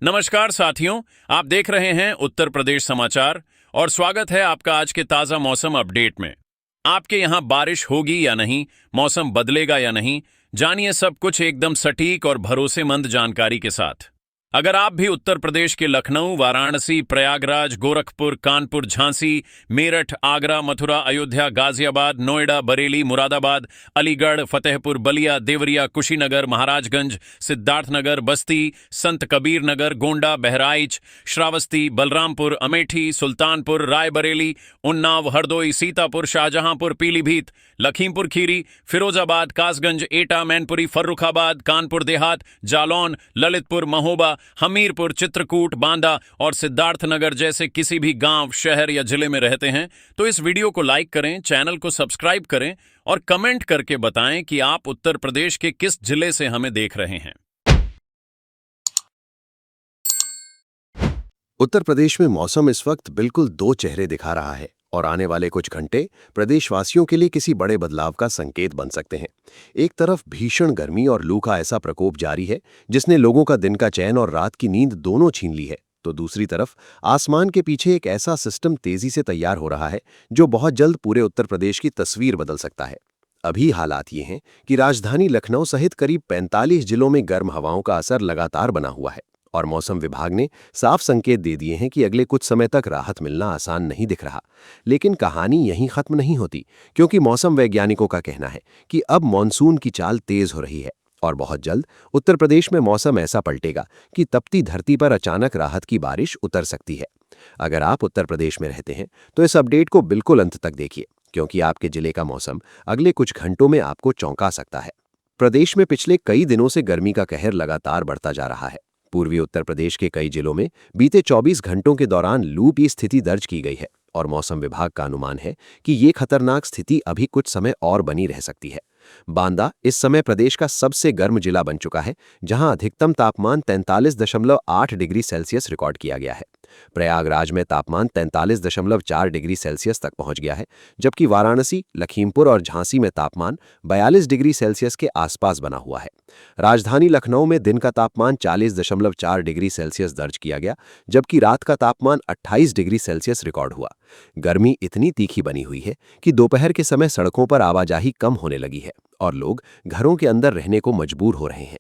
नमस्कार साथियों, आप देख रहे हैं उत्तर प्रदेश समाचार और स्वागत है आपका आज के ताजा मौसम अपडेट में। आपके यहाँ बारिश होगी या नहीं, मौसम बदलेगा या नहीं, जानिए सब कुछ एकदम सटीक और भरोसेमंद जानकारी के साथ। अगर आप भी उत्तर प्रदेश के लखनऊ, वाराणसी, प्रयागराज, गोरखपुर, कानपुर, झांसी, मेरठ, आगरा, मथुरा, अयोध्या, गाजियाबाद, नोएडा, बरेली, मुरादाबाद, अलीगढ़, फतेहपुर, बलिया, देवरिया, कुशीनगर, महाराजगंज, सिद्धार्थनगर, बस्ती, संत कबीर नगर, गोंडा, बहराइच, श्रावस्ती, बलरामपुर, अमेठी, सुल्तानपुर, रायबरेली, उन्नाव, हरदोई, सीतापुर, शाहजहांपुर, पीलीभीत, लखीमपुर खीरी, फिरोजाबाद, कासगंज, एटा, मैनपुरी, फर्रुखाबाद, कानपुर देहात, जालौन, ललितपुर, महोबा, हमीरपुर, चित्रकूट, बांदा और सिद्धार्थनगर जैसे किसी भी गांव, शहर या जिले में रहते हैं तो इस वीडियो को लाइक करें, चैनल को सब्सक्राइब करें और कमेंट करके बताएं कि आप उत्तर प्रदेश के किस जिले से हमें देख रहे हैं। उत्तर प्रदेश में मौसम इस वक्त बिल्कुल दो चेहरे दिखा रहा है और आने वाले कुछ घंटे प्रदेशवासियों के लिए किसी बड़े बदलाव का संकेत बन सकते हैं। एक तरफ भीषण गर्मी और लू का ऐसा प्रकोप जारी है जिसने लोगों का दिन का चैन और रात की नींद दोनों छीन ली है, तो दूसरी तरफ आसमान के पीछे एक ऐसा सिस्टम तेजी से तैयार हो रहा है जो बहुत जल्द पूरे उत्तर प्रदेश की तस्वीर बदल सकता है। अभी हालात ये हैं कि राजधानी लखनऊ सहित करीब 45 जिलों में गर्म हवाओं का असर लगातार बना हुआ है और मौसम विभाग ने साफ संकेत दे दिए हैं कि अगले कुछ समय तक राहत मिलना आसान नहीं दिख रहा। लेकिन कहानी यहीं खत्म नहीं होती, क्योंकि मौसम वैज्ञानिकों का कहना है कि अब मॉनसून की चाल तेज हो रही है और बहुत जल्द उत्तर प्रदेश में मौसम ऐसा पलटेगा कि तपती धरती पर अचानक राहत की बारिश उतर सकती है। अगर आप उत्तर प्रदेश में रहते हैं तो इस अपडेट को बिल्कुल अंत तक देखिए, क्योंकि आपके जिले का मौसम अगले कुछ घंटों में आपको चौंका सकता है। प्रदेश में पिछले कई दिनों से गर्मी का कहर लगातार बढ़ता जा रहा है। पूर्वी उत्तर प्रदेश के कई जिलों में बीते 24 घंटों के दौरान लू की स्थिति दर्ज की गई है और मौसम विभाग का अनुमान है कि ये खतरनाक स्थिति अभी कुछ समय और बनी रह सकती है। बांदा इस समय प्रदेश का सबसे गर्म जिला बन चुका है, जहां अधिकतम तापमान 43.8 डिग्री सेल्सियस रिकॉर्ड किया गया है। प्रयागराज में तापमान 43.4 डिग्री सेल्सियस तक पहुंच गया है, जबकि वाराणसी, लखीमपुर और झांसी में तापमान 42 डिग्री सेल्सियस के आसपास बना हुआ है। राजधानी लखनऊ में दिन का तापमान 40.4 डिग्री सेल्सियस दर्ज किया गया, जबकि रात का तापमान 28 डिग्री सेल्सियस रिकॉर्ड हुआ। गर्मी इतनी तीखी बनी हुई है कि दोपहर के समय सड़कों पर आवाजाही कम होने लगी है और लोग घरों के अंदर रहने को मजबूर हो रहे हैं।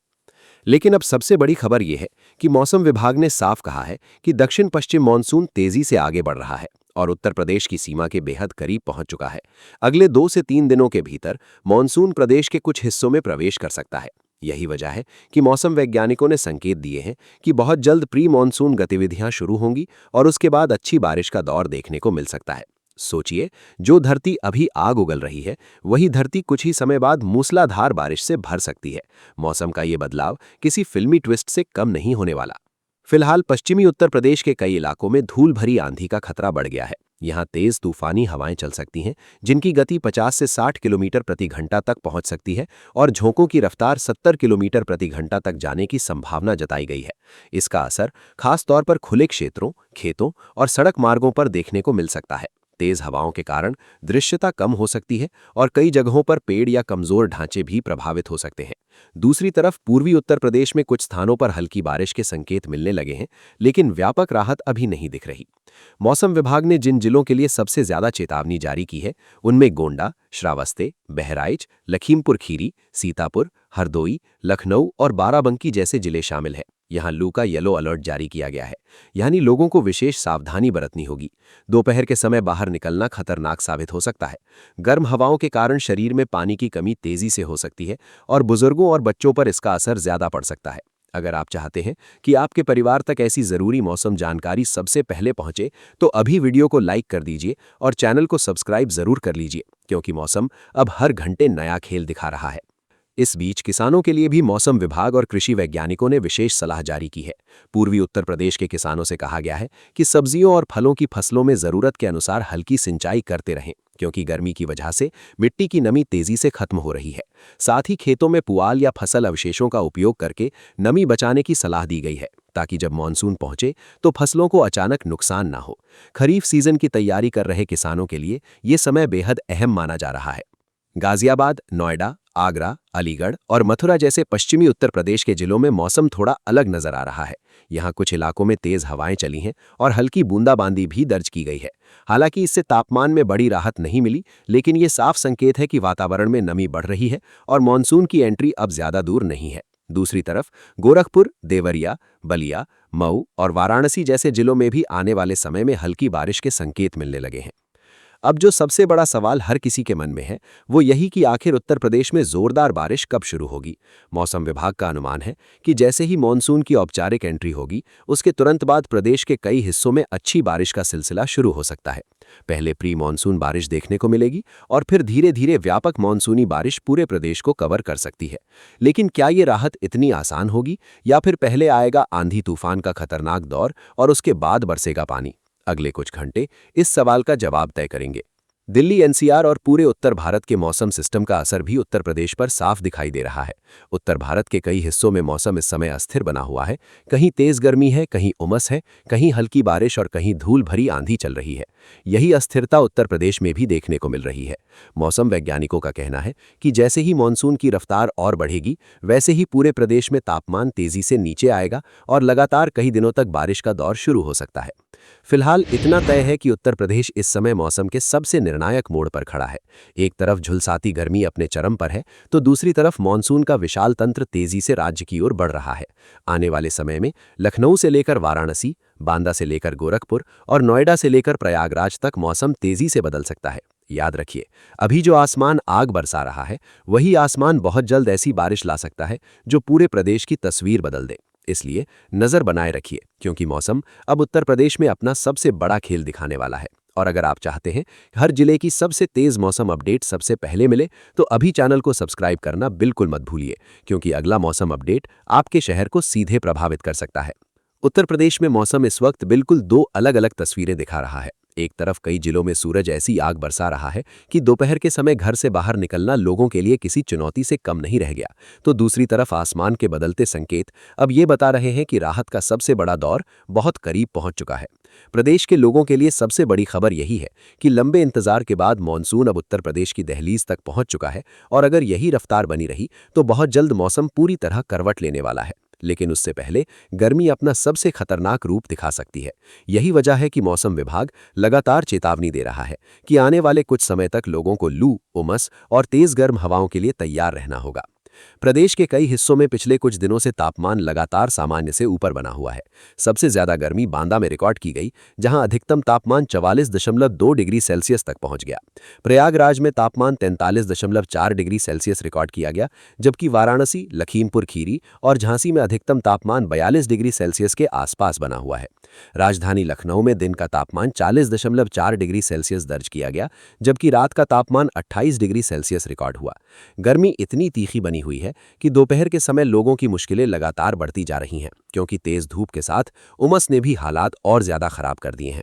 लेकिन अब सबसे बड़ी खबर यह है कि मौसम विभाग ने साफ कहा है कि दक्षिण पश्चिम मानसून तेजी से आगे बढ़ रहा है और उत्तर प्रदेश की सीमा के बेहद करीब पहुंच चुका है। अगले 2 से 3 दिनों के भीतर मानसून प्रदेश के कुछ हिस्सों में प्रवेश कर सकता है। यही वजह है कि मौसम वैज्ञानिकों ने संकेत दिए हैं कि बहुत जल्द प्री मानसून गतिविधियां शुरू होंगी और उसके बाद अच्छी बारिश का दौर देखने को मिल सकता है। सोचिए, जो धरती अभी आग उगल रही है वही धरती कुछ ही समय बाद मूसलाधार बारिश से भर सकती है। मौसम का ये बदलाव किसी फिल्मी ट्विस्ट से कम नहीं होने वाला। फिलहाल पश्चिमी उत्तर प्रदेश के कई इलाकों में धूल भरी आंधी का खतरा बढ़ गया है। यहाँ तेज तूफानी हवाएं चल सकती हैं, जिनकी गति 50 से 60 किलोमीटर प्रति घंटा तक पहुंच सकती है और झोंकों की रफ्तार 70 किलोमीटर प्रति घंटा तक जाने की संभावना जताई गई है। इसका असर खास तौर पर खुले क्षेत्रों, खेतों और सड़क मार्गों पर देखने को मिल सकता है। तेज हवाओं के कारण दृश्यता कम हो सकती है और कई जगहों पर पेड़ या कमजोर ढांचे भी प्रभावित हो सकते हैं। दूसरी तरफ पूर्वी उत्तर प्रदेश में कुछ स्थानों पर हल्की बारिश के संकेत मिलने लगे हैं, लेकिन व्यापक राहत अभी नहीं दिख रही। मौसम विभाग ने जिन जिलों के लिए सबसे ज्यादा चेतावनी जारी की है उनमें गोंडा, श्रावस्ते, बहराइच, लखीमपुर खीरी, सीतापुर, हरदोई, लखनऊ और बाराबंकी जैसे जिले शामिल हैं। यहाँ लू का येलो अलर्ट जारी किया गया है, यानी लोगों को विशेष सावधानी बरतनी होगी। दोपहर के समय बाहर निकलना खतरनाक साबित हो सकता है। गर्म हवाओं के कारण शरीर में पानी की कमी तेजी से हो सकती है और बुजुर्गों और बच्चों पर इसका असर ज्यादा पड़ सकता है। अगर आप चाहते हैं कि आपके परिवार तक ऐसी जरूरी मौसम जानकारी सबसे पहले पहुंचे, तो अभी वीडियो को लाइक कर दीजिए और चैनल को सब्सक्राइब जरूर कर लीजिए, क्योंकि मौसम अब हर घंटे नया खेल दिखा रहा है। इस बीच किसानों के लिए भी मौसम विभाग और कृषि वैज्ञानिकों ने विशेष सलाह जारी की है। पूर्वी उत्तर प्रदेश के किसानों से कहा गया है कि सब्जियों और फलों की फसलों में जरूरत के अनुसार हल्की सिंचाई करते रहें, क्योंकि गर्मी की वजह से मिट्टी की नमी तेजी से खत्म हो रही है। साथ ही खेतों में पुआल या फसल अवशेषों का उपयोग करके नमी बचाने की सलाह दी गई है, ताकि जब मानसून पहुंचे तो फसलों को अचानक नुकसान ना हो। खरीफ सीजन की तैयारी कर रहे किसानों के लिए ये समय बेहद अहम माना जा रहा है। गाजियाबाद, नोएडा, आगरा, अलीगढ़ और मथुरा जैसे पश्चिमी उत्तर प्रदेश के जिलों में मौसम थोड़ा अलग नजर आ रहा है। यहाँ कुछ इलाकों में तेज हवाएं चली हैं और हल्की बूंदाबांदी भी दर्ज की गई है। हालांकि इससे तापमान में बड़ी राहत नहीं मिली, लेकिन ये साफ संकेत है कि वातावरण में नमी बढ़ रही है और मानसून की एंट्री अब ज्यादा दूर नहीं है। दूसरी तरफ गोरखपुर, देवरिया, बलिया, मऊ और वाराणसी जैसे जिलों में भी आने वाले समय में हल्की बारिश के संकेत मिलने लगे हैं। अब जो सबसे बड़ा सवाल हर किसी के मन में है, वो यही कि आखिर उत्तर प्रदेश में जोरदार बारिश कब शुरू होगी। मौसम विभाग का अनुमान है कि जैसे ही मानसून की औपचारिक एंट्री होगी, उसके तुरंत बाद प्रदेश के कई हिस्सों में अच्छी बारिश का सिलसिला शुरू हो सकता है। पहले प्री मानसून बारिश देखने को मिलेगी और फिर धीरे धीरे व्यापक मानसूनी बारिश पूरे प्रदेश को कवर कर सकती है। लेकिन क्या ये राहत इतनी आसान होगी, या फिर पहले आएगा आंधी तूफान का खतरनाक दौर और उसके बाद बरसेगा पानी? अगले कुछ घंटे इस सवाल का जवाब तय करेंगे। दिल्ली, एनसीआर और पूरे उत्तर भारत के मौसम सिस्टम का असर भी उत्तर प्रदेश पर साफ दिखाई दे रहा है। उत्तर भारत के कई हिस्सों में मौसम इस समय अस्थिर बना हुआ है। कहीं तेज गर्मी है, कहीं उमस है, कहीं हल्की बारिश और कहीं धूल भरी आंधी चल रही है। यही अस्थिरता उत्तर प्रदेश में भी देखने को मिल रही है। मौसम वैज्ञानिकों का कहना है कि जैसे ही मानसून की रफ्तार और बढ़ेगी, वैसे ही पूरे प्रदेश में तापमान तेजी से नीचे आएगा और लगातार कई दिनों तक बारिश का दौर शुरू हो सकता है। फिलहाल इतना तय है कि उत्तर प्रदेश इस समय मौसम के सबसे निर्णायक मोड़ पर खड़ा है। एक तरफ झुलसाती गर्मी अपने चरम पर है, तो दूसरी तरफ मानसून का विशाल तंत्र तेजी से राज्य की ओर बढ़ रहा है। आने वाले समय में लखनऊ से लेकर वाराणसी, बांदा से लेकर गोरखपुर और नोएडा से लेकर प्रयागराज तक मौसम तेजी से बदल सकता है। याद रखिए, अभी जो आसमान आग बरसा रहा है, वही आसमान बहुत जल्द ऐसी बारिश ला सकता है जो पूरे प्रदेश की तस्वीर बदल दे। इसलिए नजर बनाए रखिए, क्योंकि मौसम अब उत्तर प्रदेश में अपना सबसे बड़ा खेल दिखाने वाला है। और अगर आप चाहते हैं हर जिले की सबसे तेज मौसम अपडेट सबसे पहले मिले, तो अभी चैनल को सब्सक्राइब करना बिल्कुल मत भूलिए, क्योंकि अगला मौसम अपडेट आपके शहर को सीधे प्रभावित कर सकता है। उत्तर प्रदेश में मौसम इस वक्त बिल्कुल दो अलग अलग तस्वीरें दिखा रहा है। एक तरफ कई जिलों में सूरज ऐसी आग बरसा रहा है कि दोपहर के समय घर से बाहर निकलना लोगों के लिए किसी चुनौती से कम नहीं रह गया, तो दूसरी तरफ आसमान के बदलते संकेत अब ये बता रहे हैं कि राहत का सबसे बड़ा दौर बहुत करीब पहुंच चुका है। प्रदेश के लोगों के लिए सबसे बड़ी खबर यही है कि लंबे इंतजार के बाद मानसून अब उत्तर प्रदेश की दहलीज तक पहुंच चुका है, और अगर यही रफ्तार बनी रही तो बहुत जल्द मौसम पूरी तरह करवट लेने वाला है। लेकिन उससे पहले गर्मी अपना सबसे खतरनाक रूप दिखा सकती है। यही वजह है कि मौसम विभाग लगातार चेतावनी दे रहा है कि आने वाले कुछ समय तक लोगों को लू, उमस और तेज गर्म हवाओं के लिए तैयार रहना होगा। प्रदेश के कई हिस्सों में पिछले कुछ दिनों से तापमान लगातार सामान्य से ऊपर बना हुआ है। सबसे ज्यादा गर्मी बांदा में रिकॉर्ड की गई, जहां अधिकतम तापमान 44.2 डिग्री सेल्सियस तक पहुंच गया। प्रयागराज में तापमान 43.4 डिग्री सेल्सियस रिकॉर्ड किया गया, जबकि वाराणसी, लखीमपुर खीरी और झांसी में अधिकतम तापमान 42 डिग्री सेल्सियस के आसपास बना हुआ है। राजधानी लखनऊ में दिन का तापमान 40.4 डिग्री सेल्सियस दर्ज किया गया, जबकि रात का तापमान 28 डिग्री सेल्सियस रिकॉर्ड हुआ। गर्मी इतनी तीखी बनी हुई है कि दोपहर के समय लोगों की मुश्किलें लगातार बढ़ती जा रही हैं, क्योंकि तेज धूप के साथ उमस ने भी हालात और ज्यादा खराब कर दिए हैं।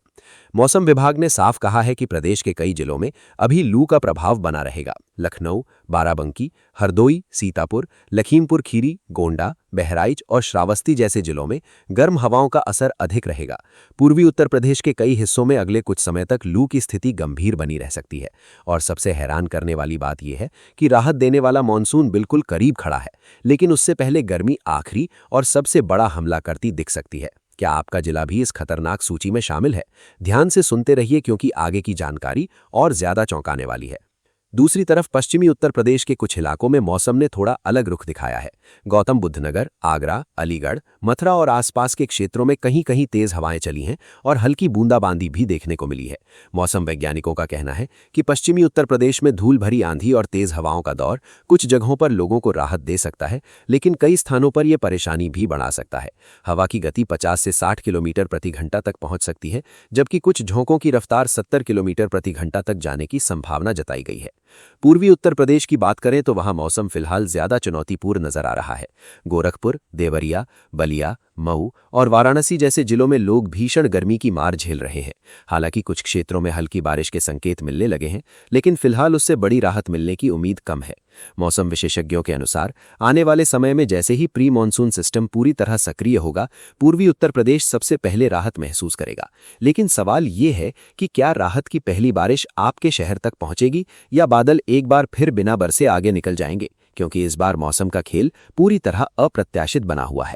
मौसम विभाग ने साफ कहा है कि प्रदेश के कई जिलों में अभी लू का प्रभाव बना रहेगा। लखनऊ, बाराबंकी, हरदोई, सीतापुर, लखीमपुर खीरी, गोंडा, बहराइच और श्रावस्ती जैसे जिलों में गर्म हवाओं का असर अधिक रहेगा। पूर्वी उत्तर प्रदेश के कई हिस्सों में अगले कुछ समय तक लू की स्थिति गंभीर बनी रह सकती है। और सबसे हैरान करने वाली बात यह है कि राहत देने वाला मानसून बिल्कुल करीब खड़ा है, लेकिन उससे पहले गर्मी आखिरी और सबसे बड़ा हमला करती दिख सकती है। क्या आपका जिला भी इस खतरनाक सूची में शामिल है? ध्यान से सुनते रहिए, क्योंकि आगे की जानकारी और ज्यादा चौंकाने वाली है। दूसरी तरफ पश्चिमी उत्तर प्रदेश के कुछ इलाकों में मौसम ने थोड़ा अलग रुख दिखाया है। गौतम बुद्ध नगर, आगरा, अलीगढ़, मथुरा और आसपास के क्षेत्रों में कहीं कहीं तेज हवाएं चली हैं और हल्की बूंदाबांदी भी देखने को मिली है। मौसम वैज्ञानिकों का कहना है कि पश्चिमी उत्तर प्रदेश में धूल भरी आंधी और तेज हवाओं का दौर कुछ जगहों पर लोगों को राहत दे सकता है, लेकिन कई स्थानों पर यह परेशानी भी बढ़ा सकता है। हवा की गति 50 से 60 किलोमीटर प्रति घंटा तक पहुंच सकती है, जबकि कुछ झोंकों की रफ्तार 70 किलोमीटर प्रति घंटा तक जाने की संभावना जताई गई है। पूर्वी उत्तर प्रदेश की बात करें तो वहां मौसम फिलहाल ज्यादा चुनौतीपूर्ण नजर आ रहा है। गोरखपुर, देवरिया, बलिया, मऊ और वाराणसी जैसे जिलों में लोग भीषण गर्मी की मार झेल रहे हैं। हालांकि कुछ क्षेत्रों में हल्की बारिश के संकेत मिलने लगे हैं, लेकिन फिलहाल उससे बड़ी राहत मिलने की उम्मीद कम है। मौसम विशेषज्ञों के अनुसार आने वाले समय में जैसे ही प्री मॉनसून सिस्टम पूरी तरह सक्रिय होगा, पूर्वी उत्तर प्रदेश सबसे पहले राहत महसूस करेगा। लेकिन सवाल ये है कि क्या राहत की पहली बारिश आपके शहर तक पहुंचेगी या बादल एक बार फिर बिना बरसे आगे निकल जाएंगे, क्योंकि इस बार मौसम का खेल पूरी तरह अप्रत्याशित बना हुआ है।